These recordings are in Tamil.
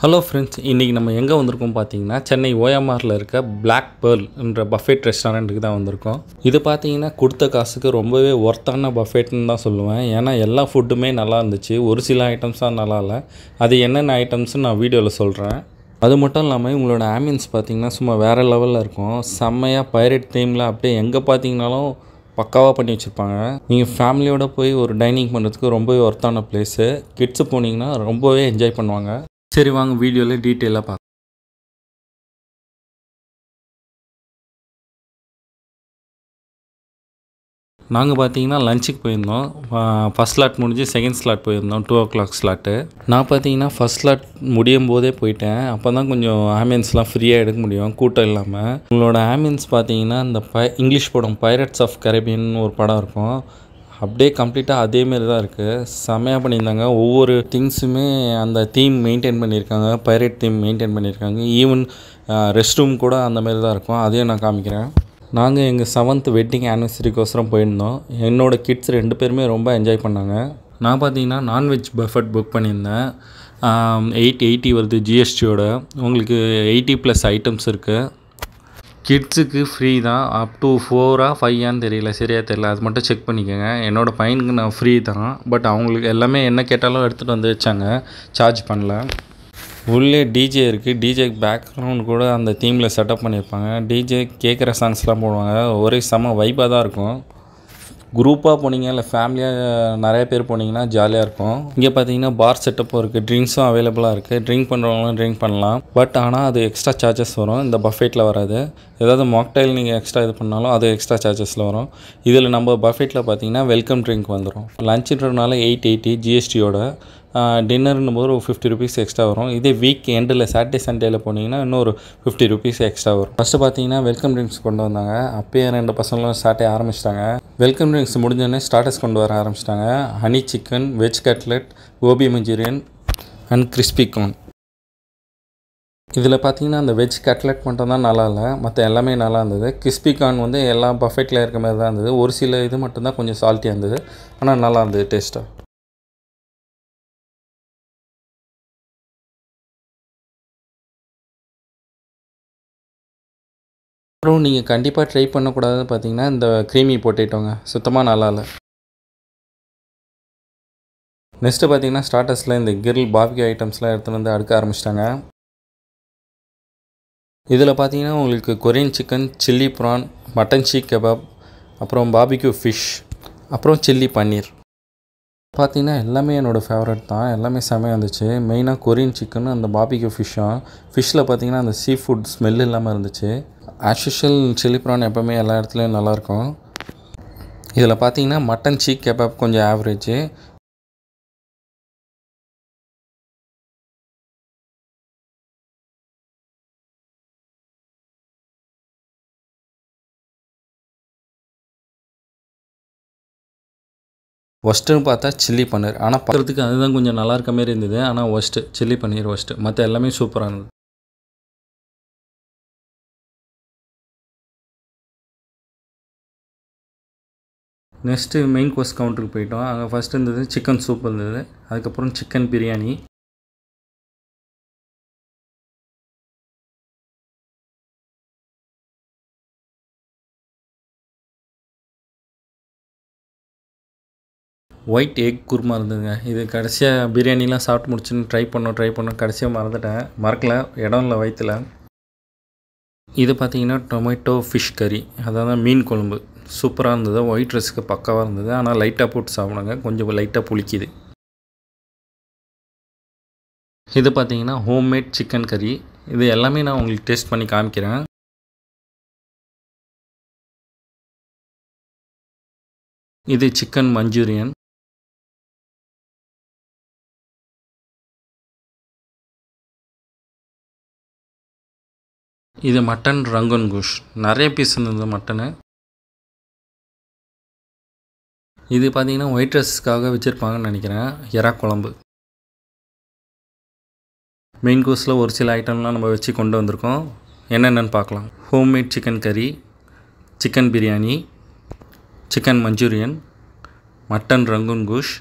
ஹலோ ஃப்ரெண்ட்ஸ், இன்றைக்கி நம்ம எங்கே வந்திருக்கோம் பார்த்தீங்கன்னா, சென்னை ஓஎம்ஆரில் இருக்க பிளாக் பேர்ல் என்ற பஃபெட் ரெஸ்டாரண்ட்டுக்கு தான் வந்திருக்கோம். இது பார்த்தீங்கன்னா கொடுத்த காசுக்கு ரொம்பவே ஒர்த்தான பஃபெட்னு தான் சொல்லுவேன். ஏன்னா எல்லா ஃபுட்டுமே நல்லா இருந்துச்சு, ஒரு சில ஐட்டம்ஸ் தான் நல்லா இல்லை. அது என்னென்ன ஐட்டம்ஸ்னு நான் வீடியோவில் சொல்கிறேன். அது மட்டும் இல்லாமல் உங்களோட ஆம்பியன்ஸ் பார்த்தீங்கன்னா சும்மா வேறு லெவலில் இருக்கும். செம்மையாக பைரட் தீமில் அப்படியே எங்கே பார்த்தீங்கனாலும் பக்காவாக பண்ணி வச்சுருப்பாங்க. நீங்கள் ஃபேமிலியோடு போய் ஒரு டைனிங் பண்ணுறதுக்கு ரொம்பவே ஒர்த்தான பிளேஸு. கிட்ஸு போனீங்கன்னா ரொம்பவே என்ஜாய் பண்ணுவாங்க. சரி வாங்க வீடியோவில் டீட்டெயிலாக பார்க்கலாம். நாங்கள் பார்த்தீங்கன்னா லஞ்சுக்கு போயிருந்தோம். ஃபஸ்ட் ஸ்லாட் முடிஞ்சு செகண்ட் ஸ்லாட் போயிருந்தோம், 2 o'clock ஸ்லாட்டு. நான் பார்த்தீங்கன்னா ஃபஸ்ட் ஸ்லாட் முடியும் போதே போயிட்டேன். அப்போ தான் கொஞ்சம் ஆம்பியன்ஸ்லாம் ஃப்ரீயாக எடுக்க முடியும், கூட்டம் இல்லாமல். உங்களோட ஆம்பியன்ஸ் பார்த்தீங்கன்னா இந்த இங்கிலீஷ் படம் பைரட்ஸ் ஆஃப் கரீபியன் ஒரு படம் இருக்கும், அப்படியே கம்ப்ளீட்டாக அதேமாரி தான் இருக்குது. செம்மையாக பண்ணியிருந்தாங்க. ஒவ்வொரு திங்ஸுமே அந்த தீம் மெயின்டைன் பண்ணியிருக்காங்க, பைரட் தீம் மெயின்டைன் பண்ணியிருக்காங்க. ஈவன் ரெஸ்ட் ரூம் கூட அந்தமாரி தான் இருக்கும், அதையும் நான் காமிக்கிறேன். நாங்கள் எங்கள் 7th வெட்டிங் ஆனிவர்சரிக்கோசரம் போயிருந்தோம். என்னோடய கிட்ஸ் 2 பேருமே ரொம்ப என்ஜாய் பண்ணாங்க. நான் பார்த்தீங்கன்னா நான்வெஜ் பஃபெட் புக் பண்ணியிருந்தேன். 880 வருது ஜிஎஸ்டியோட. உங்களுக்கு 80+ ஐட்டம்ஸ் இருக்குது. கிட்ஸுக்கு ஃப்ரீ தான். அப் டு 4 or 5 தெரியல, சரியாக தெரியல, அது மட்டும் செக் பண்ணிக்கோங்க. என்னோடய பையனுக்கு நான் ஃப்ரீ தான். பட் அவங்களுக்கு எல்லாமே என்ன கேட்டாலும் எடுத்துகிட்டு வந்து வச்சாங்க, சார்ஜ் பண்ணல. உள்ளே டிஜே இருக்குது. டிஜேக்கு பேக்ரவுண்ட் கூட அந்த தீமில் செட்டப் பண்ணியிருப்பாங்க. டிஜே கேட்குற சாங்ஸ்லாம் போடுவாங்க. ஒரே செம்ம வைப்பாக தான் இருக்கும். குரூப்பாக போனீங்க இல்லை ஃபேமிலியாக நிறைய பேர் போனீங்கன்னா ஜாலியாக இருக்கும். இங்கே பார்த்தீங்கன்னா பார் செட்டப்பும் இருக்குது, ட்ரிங்க்ஸும் அவைலபிளாக இருக்குது. ட்ரிங்க் பண்ணுறவங்களும் ட்ரிங்க் பண்ணலாம். பட் ஆனால் அது எக்ஸ்ட்ரா சார்ஜஸ் வரும், இந்த பஃபெட்டில் வராது. ஏதாவது மாக்டைல் நீங்கள் எக்ஸ்ட்ரா இது பண்ணாலும் அது எக்ஸ்ட்ரா சார்ஜஸில் வரும். இதில் நம்ம பஃபெட்டில் பார்த்தீங்கன்னா வெல்கம் ட்ரிங்க் வந்துடும். லஞ்சுன்றதுனால 880 ஜிஎஸ்டியோட. டின்னர்னும் போது ஒரு 50 rupees எக்ஸ்ட்ரா வரும். இதே வீக் எண்டில் சாட்டர்டே சண்டேயில் போனீங்கன்னா இன்னொரு 50 rupees எக்ஸ்ட்ரா வரும். ஃபஸ்ட்டு பார்த்தீங்கன்னா வெல்கம் ட்ரிங்க்ஸ் கொண்டு வந்தாங்க. அப்பயே 2 பசங்களும் ஸ்டார்ட்டே ஆரம்பிச்சிட்டாங்க. வெல்கம் ட்ரிங்க்ஸ் முடிஞ்சோடனே ஸ்டார்டர்ஸ் கொண்டு வர ஆரம்பிச்சிட்டாங்க. Honey chicken, veg cutlet, gobi manchurian and crispy corn. இதில் பார்த்தீங்கன்னா அந்த வெஜ் கட்லெட் மட்டும் தான் நல்லா இல்லை, மற்ற எல்லாமே நல்லா இருந்தது. கிறிஸ்பி கார்ன் வந்து எல்லா பஃபெட்டில் இருக்க மாதிரி தான் இருந்தது. ஒரு சில இது மட்டும்தான் கொஞ்சம் சால்ட்டியாக இருந்தது, ஆனால் நல்லா இருந்தது டேஸ்ட்டாக. அப்புறம் நீங்கள் கண்டிப்பாக ட்ரை பண்ணக்கூடாதுன்னு பார்த்தீங்கன்னா இந்த க்ரீமி பொட்டேட்டோங்க, சுத்தமாக நல்லா இல்லை. நெக்ஸ்ட்டு பார்த்தீங்கன்னா ஸ்டார்டர்ஸில் இந்த கிரில் பார்பிக்யூ ஐட்டம்ஸ்லாம் எடுத்துகிட்டு வந்து அடுக்க ஆரம்பிச்சிட்டாங்க. இதில் பார்த்தீங்கன்னா உங்களுக்கு Korean chicken, chilli prawn, mutton seekh kebab, அப்புறம் பார்பிக்யூ ஃபிஷ், அப்புறம் சில்லி பன்னீர். பார்த்தீங்கன்னா எல்லாமே என்னோடய ஃபேவரட் தான், எல்லாமே செமையாக இருந்துச்சு. மெயினாக கொரியன் சிக்கன், அந்த பார்பிக்யூ ஃபிஷ்ஷில் பார்த்தீங்கன்னா அந்த சீ ஃபுட் ஸ்மெல் இல்லாமல் இருந்துச்சு. ஆஸ் யூஷுவல் சில்லி ப்ரான் எப்போவுமே எல்லா இடத்துலையும் நல்லாயிருக்கும். இதில் பார்த்தீங்கன்னா மட்டன் சீக் கபாப் கொஞ்சம் ஆவரேஜு. ஒஸ்ட்டுன்னு பார்த்தா சில்லி பன்னீர், ஆனால் பார்க்குறதுக்கு அதுதான் கொஞ்சம் நல்லா இருக்க மாரி இருந்தது. ஆனால் ஒஸ்ட்டு சில்லி பன்னீர் ஒஸ்ட்டு, மற்ற எல்லாமே சூப்பராக இருந்தது. நெக்ஸ்ட்டு மெயின் கோர்ஸ் கவுண்டருக்கு போயிட்டோம். அங்கே ஃபஸ்ட்டு இருந்தது சிக்கன் சூப் இருந்தது, அதுக்கப்புறம் chicken biryani, white egg kurma இருந்ததுங்க. இது கடைசியாக பிரியாணிலாம் சாப்பிட்டு முடிச்சுன்னு ட்ரை பண்ணோம் கடைசியாக மறக்கல, இடம் இல்லை வயிற்றுல. இது பார்த்தீங்கன்னா டொமேட்டோ ஃபிஷ் கறி, அதாவது மீன் குழம்பு, சூப்பராக இருந்தது. ஒயிட் ரைஸ்க்கு பக்காவாக இருந்தது. ஆனால் லைட்டாக போட்டு சாப்பிடுங்க, கொஞ்சம் லைட்டாக புளிக்குது. இது பார்த்தீங்கன்னா ஹோம்மேட் சிக்கன் கறி. இது எல்லாமே நான் உங்களுக்கு டேஸ்ட் பண்ணி காமிக்கிறேன். இது சிக்கன் மஞ்சூரியன். இது மட்டன் ரங்கன் கோஷ், நிறைய பீஸ் இருந்தது மட்டனு. இது பார்த்தீங்கன்னா ஒயிட் ரைஸ்க்காக வச்சுருப்பாங்கன்னு நினைக்கிறேன், எறா குழம்பு. மெயின் கோர்ஸில் ஒரு சில ஐட்டம்லாம் நம்ம வச்சு கொண்டு வந்திருக்கோம், என்னென்னு பார்க்கலாம். ஹோம்மேட் சிக்கன் கறி, chicken biryani, chicken Manchurian, mutton Rangan Ghosh,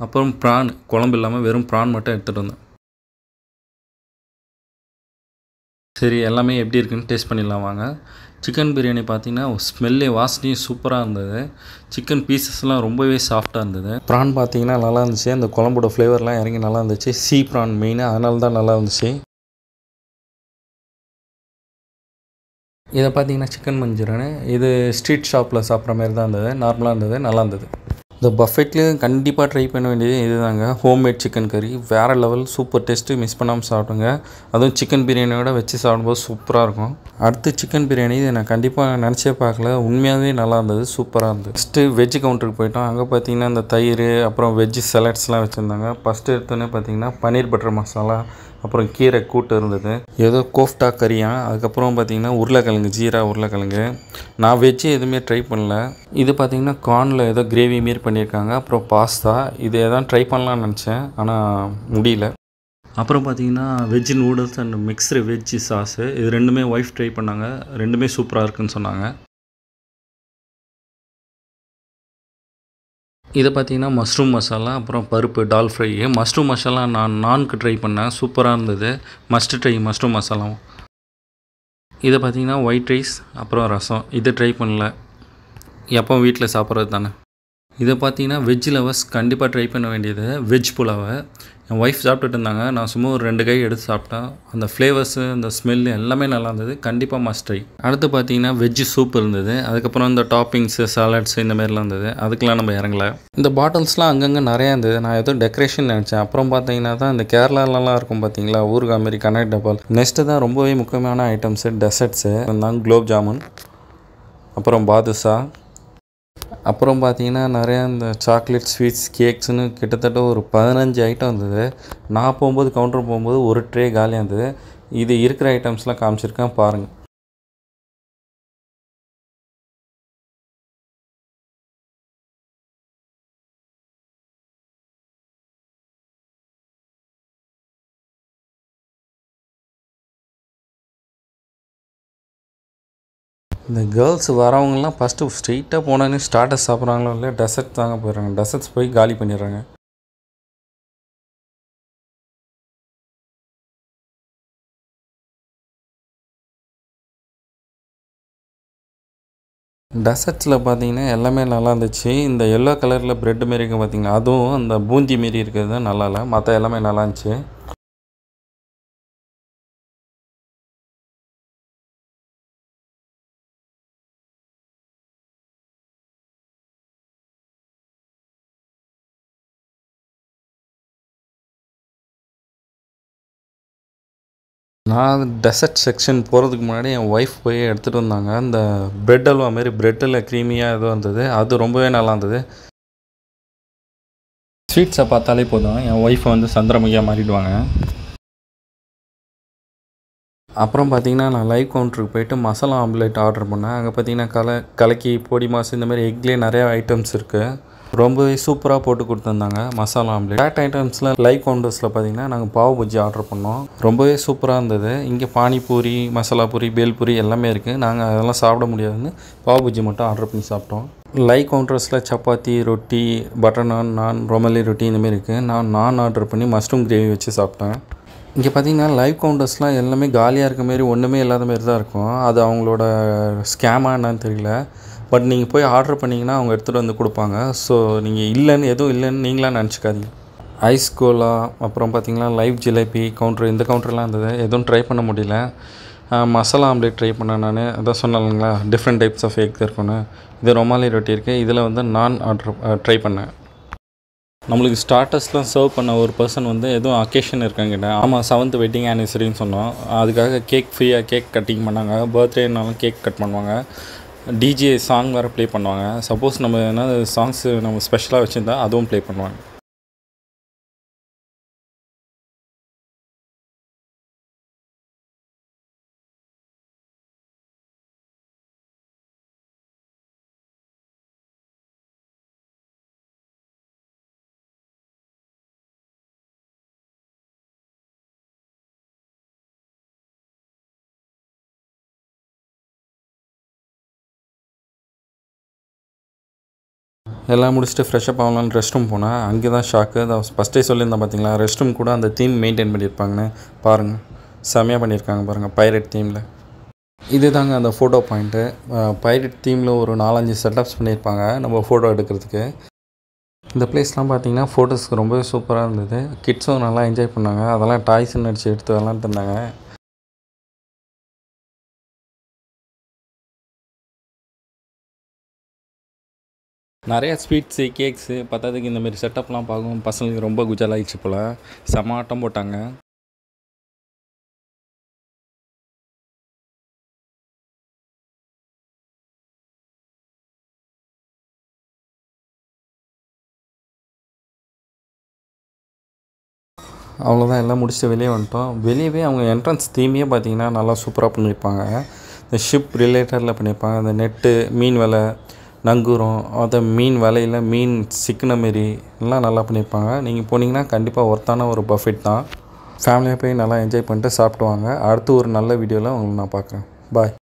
அப்புறம் ப்ரான் குழம்பு இல்லாமல் வெறும் ப்ரான் மட்டும் எடுத்துகிட்டு வந்தோம். சரி எல்லாமே எப்படி இருக்குன்னு டேஸ்ட் பண்ணிடலாம் வாங்க. சிக்கன் பிரியாணி பார்த்தீங்கன்னா ஸ்மெல்லே வாசனையும் சூப்பராக இருந்தது. சிக்கன் பீசஸ்லாம் ரொம்பவே சாஃப்டாக இருந்தது. ப்ரான் பார்த்தீங்கன்னா நல்லா இருந்துச்சு. அந்த குழம்போட ஃப்ளேவர்லாம் இறங்கி நல்லா இருந்துச்சு. சீ ப்ரான் மெயினாக அதனால தான் நல்லா இருந்துச்சு. இதை பார்த்தீங்கன்னா சிக்கன் மஞ்சூரியனு. இது ஸ்ட்ரீட் ஷாப்பில் சாப்பிட்ற மாதிரி தான் இருந்தது. நார்மலாக இருந்தது, நல்லா இருந்தது. இந்த பஃபெட்லேயும் கண்டிப்பாக ட்ரை பண்ண வேண்டியது இது தாங்க, ஹோம்மேட் சிக்கன் கறி. வேறு லெவல், சூப்பர் டேஸ்ட்டு, மிஸ் பண்ணாமல் சாப்பிடுங்க. அதுவும் சிக்கன் பிரியாணியோட வச்சு சாப்பிடும்போது சூப்பராக இருக்கும். அடுத்து சிக்கன் பிரியாணி இதை நான் கண்டிப்பாக நினச்சே பார்க்கல. உண்மையாகவே நல்லா இருந்தது, சூப்பராக இருந்தது. ஃபஸ்ட்டு வெஜ் கவுண்டருக்கு போயிட்டோம். அங்கே பார்த்தீங்கன்னா இந்த தயிர் அப்புறம் வெஜ் சலாட்ஸ்லாம் வச்சுருந்தாங்க. ஃபஸ்ட்டு எடுத்தோன்னே பார்த்தீங்கன்னா பன்னீர் பட்டர் மசாலா அப்புறம் கீரை கூட்டு இருந்தது. ஏதோ கோஃப்டா கறியான். அதுக்கப்புறம் பார்த்திங்கன்னா உருளைக்கிழங்கு, ஜீரா உருளைக்கிழங்கு. நான் வெஜ்ஜு எதுவுமே ட்ரை பண்ணல. இது பார்த்திங்கன்னா கார்னில் ஏதோ கிரேவி மாரி பண்ணியிருக்காங்க. அப்புறம் பாஸ்தா. இது எதாவது ட்ரை பண்ணலான்னு நினச்சேன், ஆனால் முடியல. அப்புறம் பார்த்திங்கன்னா veg noodles and mixed veg sauce. இது ரெண்டுமே ஒய்ஃப் ட்ரை பண்ணாங்க. ரெண்டுமே சூப்பராக இருக்குன்னு சொன்னாங்க. இதை பார்த்தீங்கன்னா மஷ்ரூம் மசாலா அப்புறம் பருப்பு டால் ஃப்ரை. மஷ்ரூம் மசாலா நான் நான்கு ட்ரை பண்ணேன், சூப்பராக இருந்தது. மஸ்ட் ட்ரை மஷ்ரூம் மசாலாவும். இதை பார்த்தீங்கன்னா ஒயிட் ரைஸ் அப்புறம் ரசம். இது ட்ரை பண்ணல, எப்போ வீட்டில் சாப்பிட்றது தானே. இதை பார்த்தீங்கன்னா வெஜ் லவர்ஸ் கண்டிப்பாக ட்ரை பண்ண வேண்டியது வெஜ் புலாவை. என் ஒய்ஃப் சாப்பிட்டுட்டு இருந்தாங்க. நான் சும்மா ஒரு 2 கை எடுத்து சாப்பிட்டேன். அந்த ஃப்ளேவர்ஸு அந்த ஸ்மெல் எல்லாமே நல்லா இருந்தது. கண்டிப்பாக மஸ்ட் ட்ரை. அடுத்து பார்த்தீங்கன்னா வெஜ்ஜு சூப் இருந்தது. அதுக்கப்புறம் இந்த டாப்பிங்ஸு சாலட்ஸு இந்த மாதிரிலாம் இருந்தது. அதுக்கெலாம் நம்ம இறங்கல. இந்த பாட்டில்ஸ்லாம் அங்கங்கே நிறையா இருந்தது. நான் ஏதோ டெக்கரேஷன் நினச்சேன். அப்புறம் பார்த்தீங்கன்னா தான் இந்த கேரளாலலாம் இருக்கும் பார்த்தீங்களா, ஊறுகாய் மாரி கனெக்ட் டப்பால். நெக்ஸ்ட்டு தான் ரொம்பவே முக்கியமான ஐட்டம்ஸு டெசர்ட்ஸு இருந்தாங்க. குலோப் ஜாமுன் அப்புறம் பாதுஷா. அப்புறம் பார்த்தீங்கன்னா நிறையா இந்த சாக்லேட் ஸ்வீட்ஸ் கேக்ஸ்னு கிட்டத்தட்ட ஒரு 15 ஐட்டம் இருந்தது. நான் போகும்போது கவுண்டர் போகும்போது ஒரு ட்ரே காலியாக இருந்தது. இது இருக்கிற ஐட்டம்ஸ்லாம் காமிச்சிருக்கேன் பாருங்கள். இந்த கேர்ள்ஸ் வரவங்கலாம் ஃபஸ்ட்டு ஸ்ட்ரெயிட்டாக போனோன்னே ஸ்டார்டர்ஸ் சாப்பிட்றாங்களோ இல்லையா, டெசர்ட் தாங்க போயிடுறாங்க. டெசர்ட்ஸ் போய் காலி பண்ணிடுறாங்க. டெசர்ட்ஸில் பார்த்தீங்கன்னா எல்லாமே நல்லா இருந்துச்சு. இந்த எல்லோ கலரில் ப்ரெட் மாரி இருக்குது பார்த்தீங்கன்னா, அதுவும் அந்த பூந்தி மாரி இருக்கிறது தான் நல்லா இல்லை. மற்ற எல்லாமே நல்லா இருந்துச்சு. நான் டெசர்ட் செக்ஷன் போகிறதுக்கு முன்னாடி என் ஒய்ஃப் போய் எடுத்துகிட்டு வந்தாங்க. இந்த ப்ரெட் அல்வா மாரி ப்ரெட்டில் க்ரீமியாக ஏதோ இருந்தது. அது ரொம்பவே நல்லா இருந்தது. ஸ்வீட்ஸை பார்த்தாலே போதும் என் ஒய்ஃபை வந்து சந்திரமுகியாக மாறிடுவாங்க. அப்புறம் பார்த்தீங்கன்னா நான் லைவ் கவுண்டருக்கு போயிட்டு மசாலா ஆம்லேட் ஆர்டர் பண்ணேன். அங்கே பார்த்தீங்கன்னா கலக்கி, பொடி மாசு இந்த மாதிரி எக்லேயே நிறையா ஐட்டம்ஸ் இருக்குது. ரொம்பவே சூப்பராக போட்டு கொடுத்துருந்தாங்க மசாலா ஆம்லேட். பேட் ஐட்டம்ஸில் லைவ் கவுண்டர்ஸில் பார்த்தீங்கன்னா நாங்கள் பாவ் பஜ்ஜி ஆர்டர் பண்ணோம். ரொம்பவே சூப்பராக இருந்தது. இங்கே பானிபூரி, மசாலா பூரி, பேல்பூரி எல்லாமே இருக்குது. நாங்கள் அதெல்லாம் சாப்பிட முடியாதுன்னு பாவ் பஜ்ஜி மட்டும் ஆர்டர் பண்ணி சாப்பிட்டோம். லைவ் கவுண்டர்ஸில் சப்பாத்தி, ரொட்டி, பட்டர் நான், ரொமலி ரொட்டி இந்தமாரி இருக்குது. நான் ஆர்டர் பண்ணி மஷ்ரூம் கிரேவி வச்சு சாப்பிட்டேன். இங்கே பார்த்தீங்கன்னா லைவ் கவுண்டர்ஸ்லாம் எல்லாமே காலியாக இருக்க மாரி, ஒன்றுமே இல்லாத மாரி தான் இருக்கும். அது அவங்களோட ஸ்கேமாக என்னன்னு தெரியல. பட் நீங்கள் போய் ஆர்டர் பண்ணிங்கன்னா அவங்க எடுத்துகிட்டு வந்து கொடுப்பாங்க. ஸோ நீங்கள் எதுவும் இல்லைன்னு நீங்களாம் நினச்சிக்காதீங்க. ஐஸ் கோலா அப்புறம் பார்த்திங்கன்னா லைவ் ஜிலேபி கவுண்டர், இந்த கவுண்டர்லாம் இருந்தது. எதுவும் ட்ரை பண்ண முடியல. மசாலா ஆம்லேட் ட்ரை பண்ணேன் நான். அதான் சொன்னாலுங்களா டிஃப்ரெண்ட் டைப்ஸ் ஆஃப் எக் இருக்குன்னு. இது ரொமாலி ரொட்டி இருக்குது. இதில் வந்து நான் ட்ரை பண்ணேன். நம்மளுக்கு ஸ்டார்டர்ஸ்லாம் சர்வ் பண்ண ஒரு பர்சன் வந்து எதுவும் அக்கேஷன் இருக்காங்கிட்ட, ஆமாம் 7th வெட்டிங் ஆனிவர்சரின்னு சொன்னோம். அதுக்காக ஃப்ரீயாக கேக் கட்டிங் பண்ணாங்க. பர்த்டேனாலும் கேக் கட் பண்ணுவாங்க. டிஜே சாங் வேறு ப்ளே பண்ணுவாங்க. சப்போஸ் நம்ம என்ன சாங்ஸு நம்ம ஸ்பெஷலாக வச்சுருந்தா அதுவும் ப்ளே பண்ணுவாங்க. எல்லாம் முடிச்சுட்டு ஃப்ரெஷ்அப் ஆகலான்னு ரெஸ்ட் ரூம் போனேன். அங்கே தான் ஷாக்கு. அதை ஃபஸ்ட்டே சொல்லியிருந்தேன் பார்த்தீங்களா, ரெஸ்ட் ரூம் கூட அந்த தீம் மெயின்டைன் பண்ணியிருப்பாங்கன்னு பாருங்கள். செம்மையாக பண்ணியிருக்காங்க பாருங்கள் பைரட் தீமில். இது தாங்க அந்த ஃபோட்டோ பாயிண்ட்டு. பைரட் தீமில் ஒரு 4-5 செட்டப்ஸ் பண்ணியிருப்பாங்க நம்ம ஃபோட்டோ எடுக்கிறதுக்கு. இந்த பிளேஸ்லாம் பார்த்தீங்கன்னா ஃபோட்டோஸ்க்கு ரொம்பவே சூப்பராக இருந்தது. கிட்ஸும் நல்லா என்ஜாய் பண்ணாங்க. அதெல்லாம் டாய்ஸ்ன்னு அடித்து எடுத்து விளாண்டுருந்தாங்க. நிறையா ஸ்வீட்ஸு, கேக்ஸு பத்தாததுக்கு இந்தமாரி செட்டப்லாம் பார்க்கும் பசங்களுக்கு ரொம்ப குஜாலாகிடுச்சு போல். செம்ம ஆட்டம் போட்டாங்க. அவ்வளோதான், எல்லாம் முடிச்சுட்டு வெளியே வந்துட்டோம். வெளியவே அவங்க என்ட்ரன்ஸ் தீமையே பார்த்திங்கன்னா நல்லா சூப்பராக பண்ணியிருப்பாங்க. இந்த ஷிப் ரிலேட்டடில் பண்ணியிருப்பாங்க. அந்த நெட்டு, மீன் வலை, நங்கூரம், அதை மீன் வலையில் மீன் சிக்கின மாரி எல்லாம் நல்லா பண்ணியிருப்பாங்க. நீங்கள் போனீங்கன்னா கண்டிப்பாக ஒர்த்தான ஒரு பஃபெட் தான். ஃபேமிலியாக போய் நல்லா என்ஜாய் பண்ணிட்டு சாப்பிட்டு வாங்க. அடுத்து ஒரு நல்ல வீடியோவில் உங்களை நான் பார்க்குறேன். பாய்.